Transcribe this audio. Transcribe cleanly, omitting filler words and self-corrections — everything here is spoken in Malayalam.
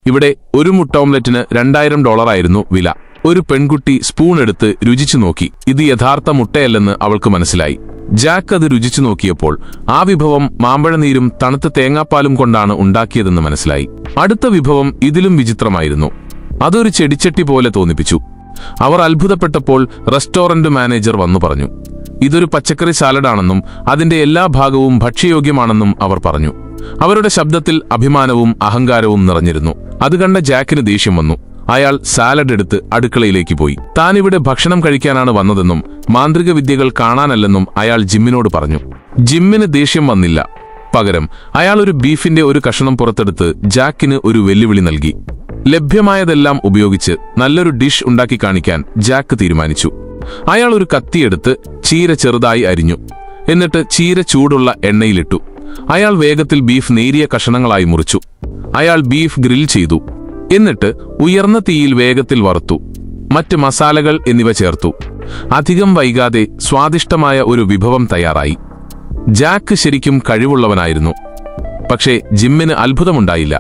ഇവിടെ ഒരു മുട്ട ഓംലെറ്റിന് $2000 വില. ഒരു പെൺകുട്ടി സ്പൂൺ എടുത്ത് രുചിച്ചു നോക്കി. ഇത് യഥാർത്ഥ മുട്ടയല്ലെന്ന് അവൾക്ക് മനസ്സിലായി. ജാക്ക് അത് രുചിച്ചു നോക്കിയപ്പോൾ ആ വിഭവം മാമ്പഴനീരും തണുത്ത തേങ്ങാപ്പാലും കൊണ്ടാണ് ഉണ്ടാക്കിയതെന്ന് മനസ്സിലായി. അടുത്ത വിഭവം ഇതിലും വിചിത്രമായിരുന്നു. അതൊരു ചെടിച്ചട്ടി പോലെ തോന്നിപ്പിച്ചു. അവർ അത്ഭുതപ്പെട്ടപ്പോൾ റെസ്റ്റോറന്റ് മാനേജർ വന്നു പറഞ്ഞു, ഇതൊരു പച്ചക്കറി സാലഡാണെന്നും അതിന്റെ എല്ലാ ഭാഗവും ഭക്ഷ്യയോഗ്യമാണെന്നും അവർ പറഞ്ഞു. അവരുടെ ശബ്ദത്തിൽ അഭിമാനവും അഹങ്കാരവും നിറഞ്ഞിരുന്നു. അത് കണ്ട ജാക്കിന് ദേഷ്യം വന്നു. അയാൾ സാലഡ് എടുത്ത് അടുക്കളയിലേക്ക് പോയി. താനിവിടെ ഭക്ഷണം കഴിക്കാനാണ് വന്നതെന്നും മാന്ത്രിക വിദ്യകൾ കാണാനല്ലെന്നും അയാൾ ജിമ്മിനോട് പറഞ്ഞു. ജിമ്മിന് ദേഷ്യം വന്നില്ല. പകരം അയാൾ ഒരു ബീഫിന്റെ ഒരു കഷണം പുറത്തെടുത്ത് ജാക്കിന് ഒരു വെല്ലുവിളി നൽകി. ലഭ്യമായതെല്ലാം ഉപയോഗിച്ച് നല്ലൊരു ഡിഷ് ഉണ്ടാക്കി കാണിക്കാൻ ജാക്ക് തീരുമാനിച്ചു. അയാൾ ഒരു കത്തിയെടുത്ത് ചീര ചെറുതായി അരിഞ്ഞു. എന്നിട്ട് ചീര ചൂടുള്ള എണ്ണയിലിട്ടു. അയാൾ വേഗത്തിൽ ബീഫ് നേരിയ കഷണങ്ങളായി മുറിച്ചു. അയാൾ ബീഫ് ഗ്രിൽ ചെയ്തു. എന്നിട്ട് ഉയർന്ന തീയിൽ വേഗത്തിൽ വറുത്തു. മറ്റ് മസാലകൾ എന്നിവ ചേർത്തു. അധികം വൈകാതെ സ്വാദിഷ്ടമായ ഒരു വിഭവം തയ്യാറായി. ജാക്ക് ശരിക്കും കഴിവുള്ളവനായിരുന്നു. പക്ഷേ ജിമ്മിന് അത്ഭുതമുണ്ടായില്ല.